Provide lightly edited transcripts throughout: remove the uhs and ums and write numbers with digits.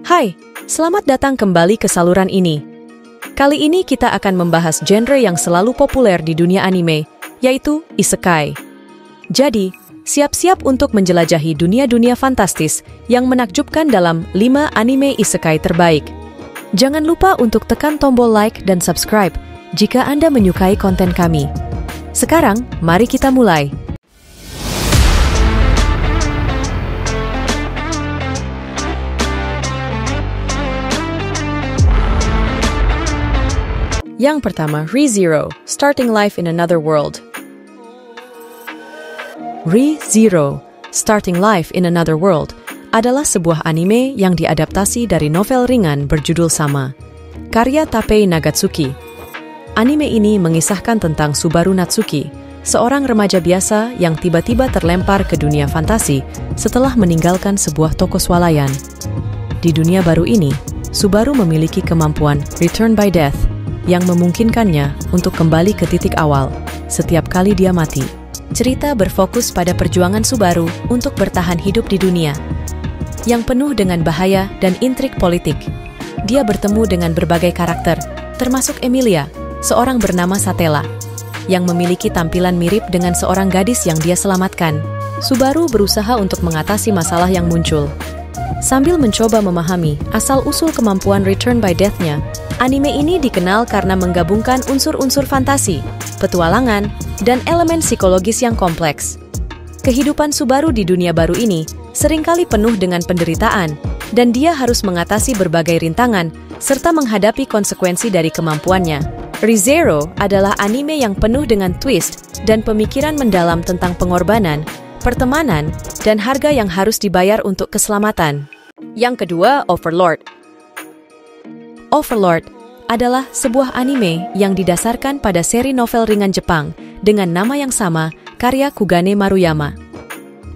Hai, selamat datang kembali ke saluran ini. Kali ini kita akan membahas genre yang selalu populer di dunia anime, yaitu isekai. Jadi, siap-siap untuk menjelajahi dunia-dunia fantastis yang menakjubkan dalam 5 anime isekai terbaik. Jangan lupa untuk tekan tombol like dan subscribe jika Anda menyukai konten kami. Sekarang, mari kita mulai. Yang pertama, Re:Zero, Starting Life in Another World. Re:Zero, Starting Life in Another World adalah sebuah anime yang diadaptasi dari novel ringan berjudul sama, karya Tappei Nagatsuki. Anime ini mengisahkan tentang Subaru Natsuki, seorang remaja biasa yang tiba-tiba terlempar ke dunia fantasi setelah meninggalkan sebuah toko swalayan. Di dunia baru ini, Subaru memiliki kemampuan Return by Death, yang memungkinkannya untuk kembali ke titik awal setiap kali dia mati. Cerita berfokus pada perjuangan Subaru untuk bertahan hidup di dunia yang penuh dengan bahaya dan intrik politik. Dia bertemu dengan berbagai karakter, termasuk Emilia, seorang bernama Satella, yang memiliki tampilan mirip dengan seorang gadis yang dia selamatkan. Subaru berusaha untuk mengatasi masalah yang muncul. Sambil mencoba memahami asal-usul kemampuan Return by Death-nya, anime ini dikenal karena menggabungkan unsur-unsur fantasi, petualangan, dan elemen psikologis yang kompleks. Kehidupan Subaru di dunia baru ini seringkali penuh dengan penderitaan, dan dia harus mengatasi berbagai rintangan serta menghadapi konsekuensi dari kemampuannya. Re:Zero adalah anime yang penuh dengan twist dan pemikiran mendalam tentang pengorbanan, pertemanan, dan harga yang harus dibayar untuk keselamatan. Yang kedua, Overlord. Overlord adalah sebuah anime yang didasarkan pada seri novel ringan Jepang dengan nama yang sama, karya Kugane Maruyama.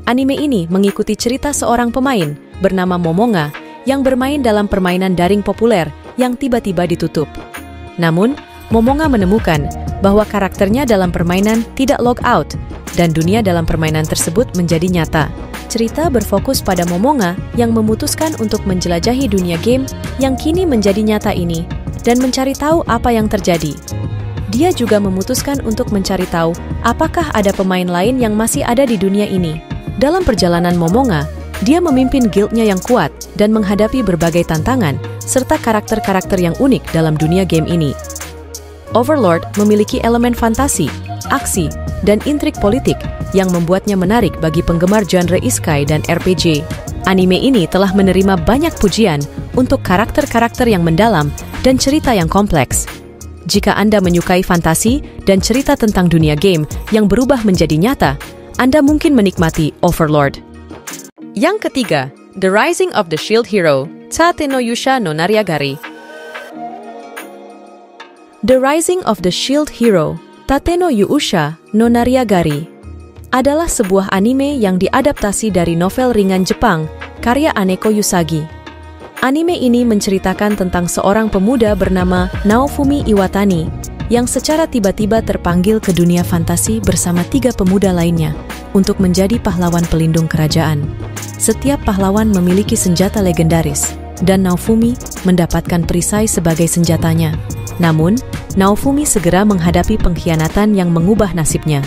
Anime ini mengikuti cerita seorang pemain bernama Momonga yang bermain dalam permainan daring populer yang tiba-tiba ditutup. Namun, Momonga menemukan bahwa karakternya dalam permainan tidak log out dan dunia dalam permainan tersebut menjadi nyata. Cerita berfokus pada Momonga yang memutuskan untuk menjelajahi dunia game yang kini menjadi nyata ini dan mencari tahu apa yang terjadi. Dia juga memutuskan untuk mencari tahu apakah ada pemain lain yang masih ada di dunia ini. Dalam perjalanan Momonga, dia memimpin guild-nya yang kuat dan menghadapi berbagai tantangan serta karakter-karakter yang unik dalam dunia game ini. Overlord memiliki elemen fantasi, aksi, dan intrik politik yang membuatnya menarik bagi penggemar genre isekai dan RPG. Anime ini telah menerima banyak pujian untuk karakter-karakter yang mendalam dan cerita yang kompleks. Jika Anda menyukai fantasi dan cerita tentang dunia game yang berubah menjadi nyata, Anda mungkin menikmati Overlord. Yang ketiga, The Rising of the Shield Hero, Tate no Yusha no Nariagari. The Rising of the Shield Hero, Tate no Yusha no Nariagari adalah sebuah anime yang diadaptasi dari novel ringan Jepang, karya Aneko Usagi. Anime ini menceritakan tentang seorang pemuda bernama Naofumi Iwatani yang secara tiba-tiba terpanggil ke dunia fantasi bersama 3 pemuda lainnya untuk menjadi pahlawan pelindung kerajaan. Setiap pahlawan memiliki senjata legendaris, dan Naofumi mendapatkan perisai sebagai senjatanya. Namun, Naofumi segera menghadapi pengkhianatan yang mengubah nasibnya.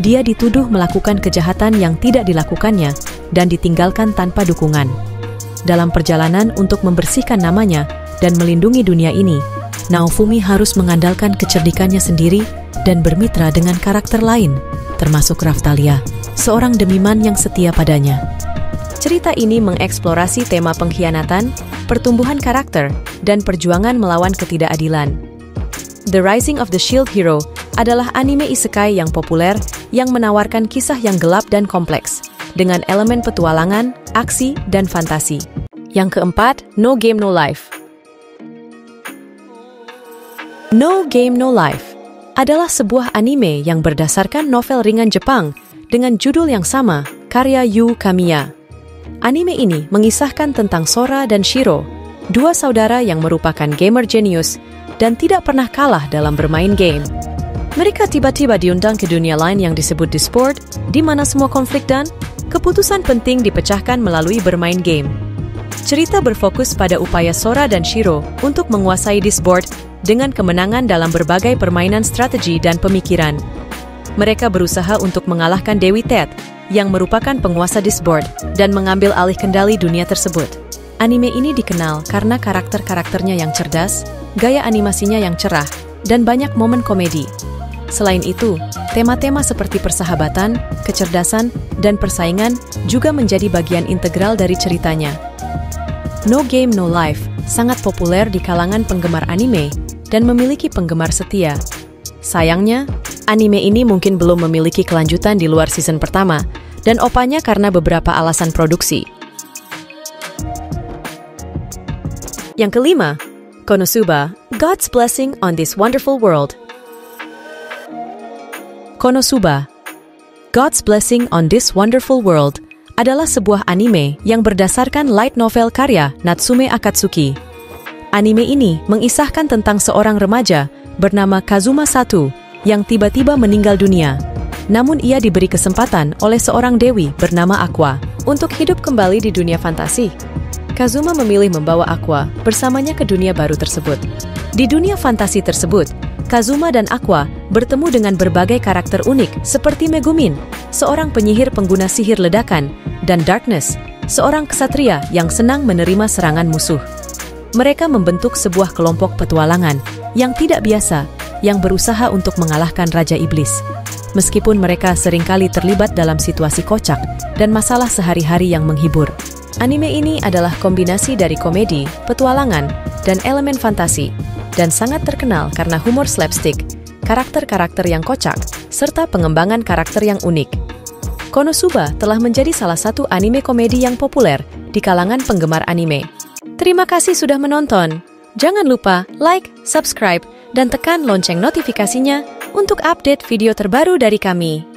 Dia dituduh melakukan kejahatan yang tidak dilakukannya dan ditinggalkan tanpa dukungan. Dalam perjalanan untuk membersihkan namanya dan melindungi dunia ini, Naofumi harus mengandalkan kecerdikannya sendiri dan bermitra dengan karakter lain, termasuk Raftalia, seorang demiman yang setia padanya. Cerita ini mengeksplorasi tema pengkhianatan, pertumbuhan karakter, dan perjuangan melawan ketidakadilan. The Rising of the Shield Hero adalah anime isekai yang populer yang menawarkan kisah yang gelap dan kompleks, dengan elemen petualangan, aksi, dan fantasi. Yang keempat, No Game No Life. No Game No Life adalah sebuah anime yang berdasarkan novel ringan Jepang dengan judul yang sama, karya Yu Kamiya. Anime ini mengisahkan tentang Sora dan Shiro, 2 saudara yang merupakan gamer jenius dan tidak pernah kalah dalam bermain game. Mereka tiba-tiba diundang ke dunia lain yang disebut Discord, di mana semua konflik dan keputusan penting dipecahkan melalui bermain game. Cerita berfokus pada upaya Sora dan Shiro untuk menguasai Disboard dengan kemenangan dalam berbagai permainan strategi dan pemikiran. Mereka berusaha untuk mengalahkan Dewi Tet, yang merupakan penguasa Disboard, dan mengambil alih kendali dunia tersebut. Anime ini dikenal karena karakter-karakternya yang cerdas, gaya animasinya yang cerah, dan banyak momen komedi. Selain itu, tema-tema seperti persahabatan, kecerdasan, dan persaingan juga menjadi bagian integral dari ceritanya. No Game No Life sangat populer di kalangan penggemar anime dan memiliki penggemar setia. Sayangnya, anime ini mungkin belum memiliki kelanjutan di luar season pertama, dan opanya karena beberapa alasan produksi. Yang kelima, Konosuba, God's Blessing on This Wonderful World. Konosuba, God's Blessing on This Wonderful World adalah sebuah anime yang berdasarkan light novel karya Natsume Akatsuki. Anime ini mengisahkan tentang seorang remaja bernama Kazuma I yang tiba-tiba meninggal dunia. Namun ia diberi kesempatan oleh seorang dewi bernama Aqua untuk hidup kembali di dunia fantasi. Kazuma memilih membawa Aqua bersamanya ke dunia baru tersebut. Di dunia fantasi tersebut, Kazuma dan Aqua bertemu dengan berbagai karakter unik seperti Megumin, seorang penyihir pengguna sihir ledakan, dan Darkness, seorang ksatria yang senang menerima serangan musuh. Mereka membentuk sebuah kelompok petualangan yang tidak biasa yang berusaha untuk mengalahkan Raja Iblis. Meskipun mereka seringkali terlibat dalam situasi kocak dan masalah sehari-hari yang menghibur. Anime ini adalah kombinasi dari komedi, petualangan, dan elemen fantasi, dan sangat terkenal karena humor slapstick, karakter-karakter yang kocak, serta pengembangan karakter yang unik. Konosuba telah menjadi salah satu anime komedi yang populer di kalangan penggemar anime. Terima kasih sudah menonton. Jangan lupa like, subscribe, dan tekan lonceng notifikasinya untuk update video terbaru dari kami.